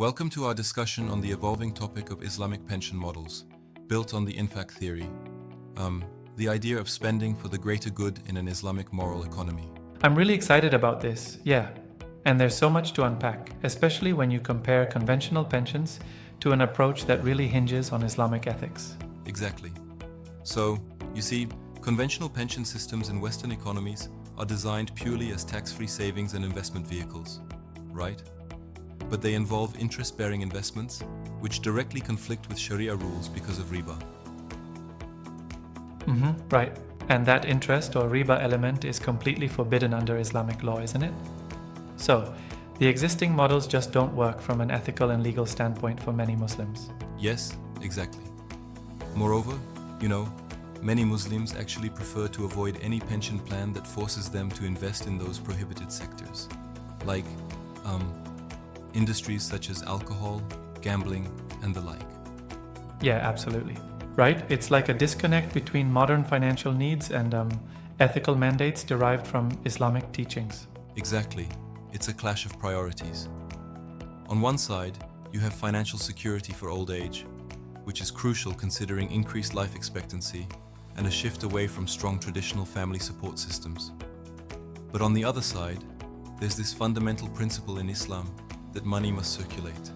Welcome to our discussion on the evolving topic of Islamic pension models, built on the Infaq theory, the idea of spending for the greater good in an Islamic moral economy. I'm really excited about this, yeah. And there's so much to unpack, especially when you compare conventional pensions to an approach that really hinges on Islamic ethics. Exactly. So, you see, conventional pension systems in Western economies are designed purely as tax-free savings and investment vehicles, right? But they involve interest-bearing investments, which directly conflict with Shari'ah rules because of riba. Right. And that interest or riba element is completely forbidden under Islamic law, isn't it? So, the existing models just don't work from an ethical and legal standpoint for many Muslims. Yes, exactly. Moreover, many Muslims actually prefer to avoid any pension plan that forces them to invest in those prohibited sectors, like industries such as alcohol, gambling, and the like. Yeah, absolutely. Right? It's like a disconnect between modern financial needs and ethical mandates derived from Islamic teachings. Exactly. It's a clash of priorities. On one side, you have financial security for old age, which is crucial considering increased life expectancy and a shift away from strong traditional family support systems. But on the other side, there's this fundamental principle in Islam that money must circulate.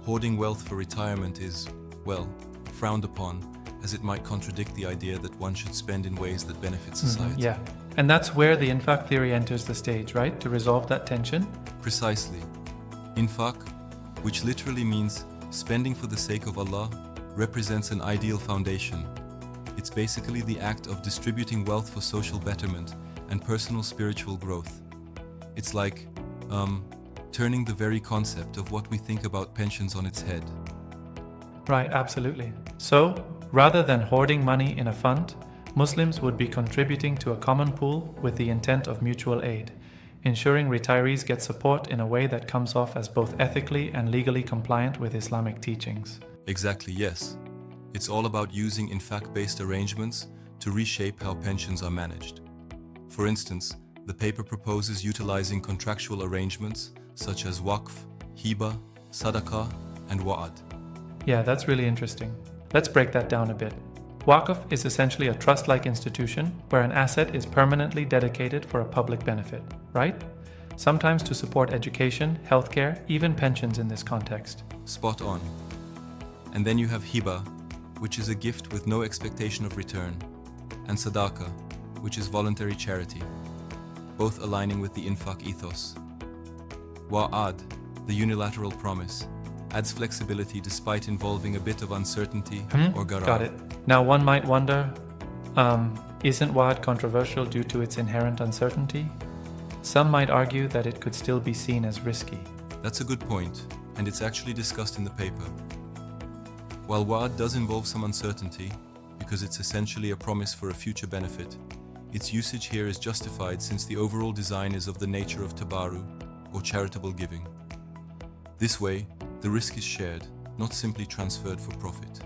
Hoarding wealth for retirement is, frowned upon, as it might contradict the idea that one should spend in ways that benefit society. Yeah, and that's where the Infaq theory enters the stage, right? To resolve that tension? Precisely. Infaq, which literally means spending for the sake of Allah, represents an ideal foundation. It's basically the act of distributing wealth for social betterment and personal spiritual growth. It's like, turning the very concept of what we think about pensions on its head. Right, absolutely. So, rather than hoarding money in a fund, Muslims would be contributing to a common pool with the intent of mutual aid, ensuring retirees get support in a way that comes off as both ethically and legally compliant with Islamic teachings. Exactly, yes. It's all about using Infaq-based arrangements to reshape how pensions are managed. For instance, the paper proposes utilizing contractual arrangements such as waqf, hiba, sadaqah, and wa'ad. Yeah, that's really interesting. Let's break that down a bit. Waqf is essentially a trust-like institution where an asset is permanently dedicated for a public benefit, right? Sometimes to support education, healthcare, even pensions in this context. Spot on. And then you have hiba, which is a gift with no expectation of return, and sadaqah, which is voluntary charity, both aligning with the Infaq ethos. Wa'ad, the unilateral promise, adds flexibility despite involving a bit of uncertainty or gharar. Got it. Now one might wonder, isn't wa'ad controversial due to its inherent uncertainty? Some might argue that it could still be seen as risky. That's a good point, and it's actually discussed in the paper. While wa'ad does involve some uncertainty, because it's essentially a promise for a future benefit, its usage here is justified since the overall design is of the nature of tabaru, or charitable giving. This way, the risk is shared, not simply transferred for profit.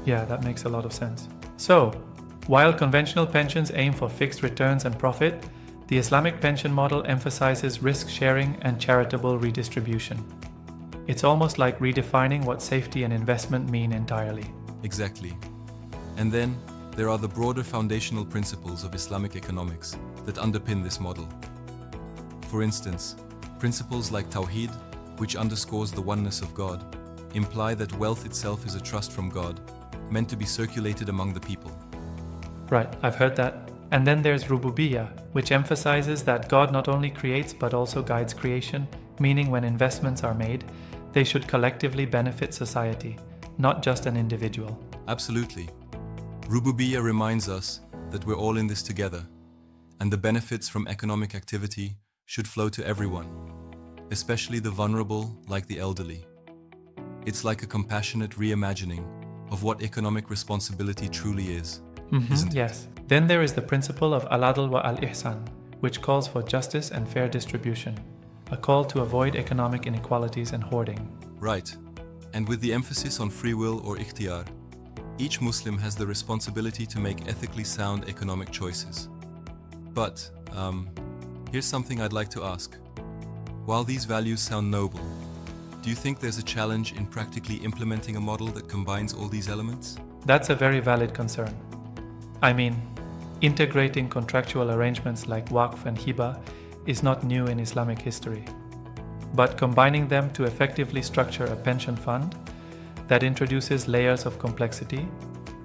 Yeah, that makes a lot of sense. So, while conventional pensions aim for fixed returns and profit, the Islamic pension model emphasizes risk sharing and charitable redistribution. It's almost like redefining what safety and investment mean entirely. Exactly. And then, there are the broader foundational principles of Islamic economics that underpin this model. For instance, principles like Tawheed, which underscores the oneness of God, imply that wealth itself is a trust from God, meant to be circulated among the people. Right, I've heard that. And then there's Rububiyyah, which emphasizes that God not only creates but also guides creation, meaning when investments are made, they should collectively benefit society, not just an individual. Absolutely. Rububiyyah reminds us that we're all in this together, and the benefits from economic activity should flow to everyone, especially the vulnerable like the elderly. It's like a compassionate reimagining of what economic responsibility truly is, isn't it? Yes. Then there is the principle of al-adl wa al-ihsan, which calls for justice and fair distribution, a call to avoid economic inequalities and hoarding. Right. And with the emphasis on free will or ikhtiyar, each Muslim has the responsibility to make ethically sound economic choices. But, here's something I'd like to ask. While these values sound noble, Do you think there's a challenge in practically implementing a model that combines all these elements? That's a very valid concern. I mean, integrating contractual arrangements like waqf and hiba is not new in Islamic history. But combining them to effectively structure a pension fund that introduces layers of complexity,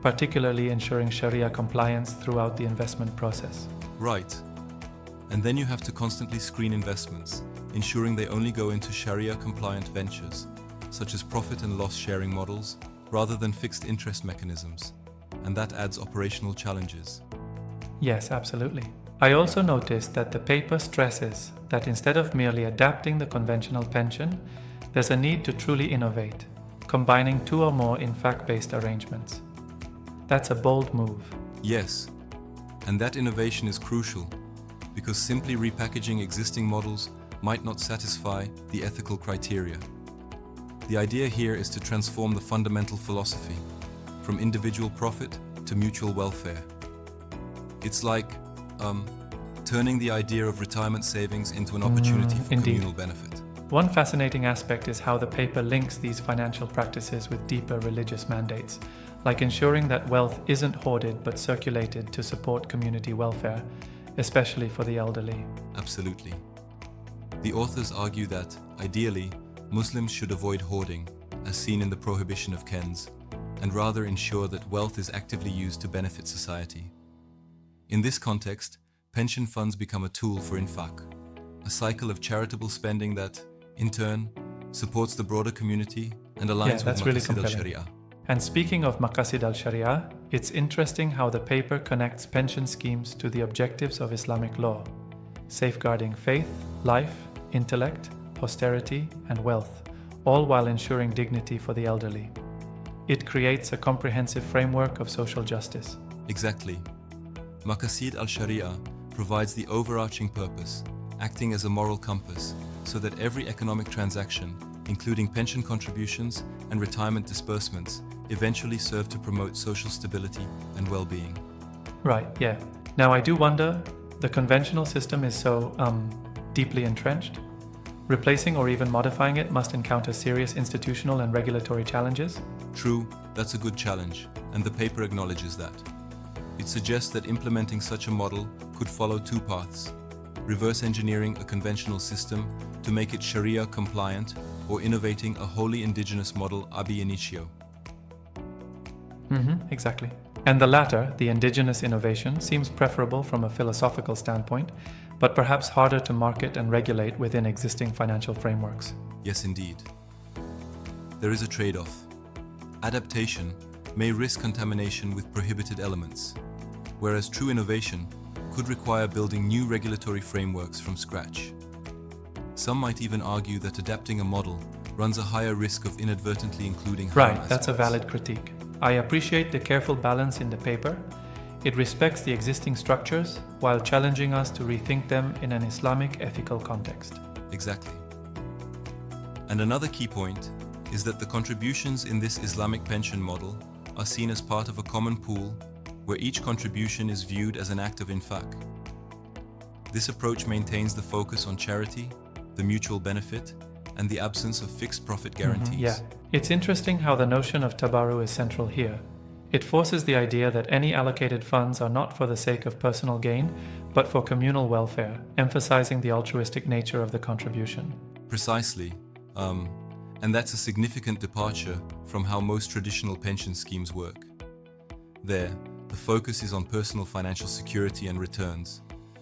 particularly ensuring Shari'ah compliance throughout the investment process. Right. And then you have to constantly screen investments, ensuring they only go into Sharia-compliant ventures, such as profit and loss sharing models, rather than fixed interest mechanisms. And that adds operational challenges. Yes, absolutely. I also noticed that the paper stresses that instead of merely adapting the conventional pension, there's a need to truly innovate, combining two or more Infaq-based arrangements. That's a bold move. Yes, and that innovation is crucial, because simply repackaging existing models might not satisfy the ethical criteria. The idea here is to transform the fundamental philosophy, from individual profit to mutual welfare. It's like turning the idea of retirement savings into an opportunity for Indeed. communal benefit. One fascinating aspect is how the paper links these financial practices with deeper religious mandates, like ensuring that wealth isn't hoarded but circulated to support community welfare, especially for the elderly. Absolutely. The authors argue that, ideally, Muslims should avoid hoarding, as seen in the prohibition of kenz, and rather ensure that wealth is actively used to benefit society. In this context, pension funds become a tool for infaq, a cycle of charitable spending that, in turn, supports the broader community and aligns with that's really maqasid compelling. al-Shari'ah. And speaking of maqasid al-Shari'ah, it's interesting how the paper connects pension schemes to the objectives of Islamic law, safeguarding faith, life, intellect, posterity, and wealth, all while ensuring dignity for the elderly. It creates a comprehensive framework of social justice. Exactly. Maqasid al-Shari'ah provides the overarching purpose, acting as a moral compass, so that every economic transaction, including pension contributions and retirement disbursements, eventually serve to promote social stability and well-being. Right, yeah. Now I do wonder, the conventional system is so, deeply entrenched. Replacing or even modifying it must encounter serious institutional and regulatory challenges. True, that's a good challenge, and the paper acknowledges that. It suggests that implementing such a model could follow two paths: reverse engineering a conventional system to make it Sharia compliant, or innovating a wholly indigenous model ab initio. Exactly. And the latter, the indigenous innovation, seems preferable from a philosophical standpoint, but perhaps harder to market and regulate within existing financial frameworks. Yes, indeed. There is a trade-off. Adaptation may risk contamination with prohibited elements, whereas true innovation could require building new regulatory frameworks from scratch. Some might even argue that adapting a model runs a higher risk of inadvertently including haram Right, that's a aspects. valid critique. I appreciate the careful balance in the paper. It respects the existing structures while challenging us to rethink them in an Islamic ethical context. Exactly. And another key point is that the contributions in this Islamic pension model are seen as part of a common pool where each contribution is viewed as an act of infaq. This approach maintains the focus on charity, the mutual benefit, and the absence of fixed profit guarantees. Yeah, it's interesting how the notion of tabaru is central here. It forces the idea that any allocated funds are not for the sake of personal gain, but for communal welfare, emphasizing the altruistic nature of the contribution. Precisely. And that's a significant departure from how most traditional pension schemes work. There, the focus is on personal financial security and returns,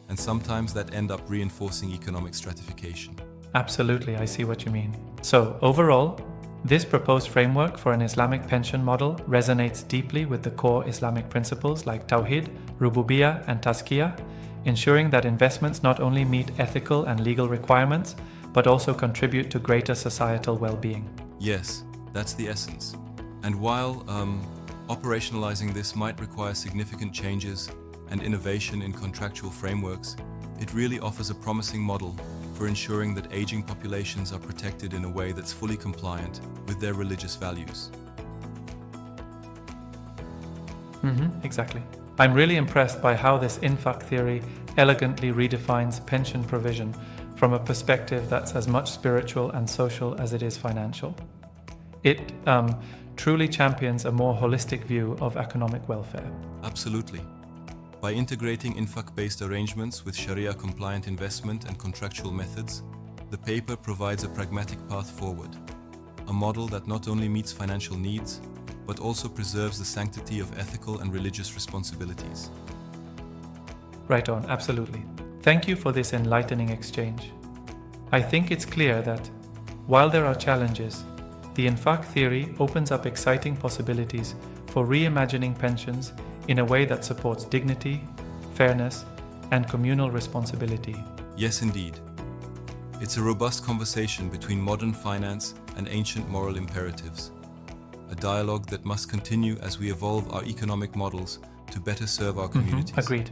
and sometimes that end up reinforcing economic stratification. Absolutely, I see what you mean. So, overall, this proposed framework for an Islamic pension model resonates deeply with the core Islamic principles like Tawhid, Rububiyyah, and Tazkiyah, ensuring that investments not only meet ethical and legal requirements, but also contribute to greater societal well-being. Yes, that's the essence. And while operationalizing this might require significant changes and innovation in contractual frameworks, it really offers a promising model for ensuring that aging populations are protected in a way that's fully compliant with their religious values. Exactly. I'm really impressed by how this infaq theory elegantly redefines pension provision from a perspective that's as much spiritual and social as it is financial. It truly champions a more holistic view of economic welfare. Absolutely. By integrating Infaq-based arrangements with Sharia-compliant investment and contractual methods, the paper provides a pragmatic path forward, a model that not only meets financial needs, but also preserves the sanctity of ethical and religious responsibilities. Right on, absolutely. Thank you for this enlightening exchange. I think it's clear that, while there are challenges, the Infaq theory opens up exciting possibilities for reimagining pensions in a way that supports dignity, fairness, and communal responsibility. Yes, indeed. It's a robust conversation between modern finance and ancient moral imperatives, a dialogue that must continue as we evolve our economic models to better serve our communities. Agreed.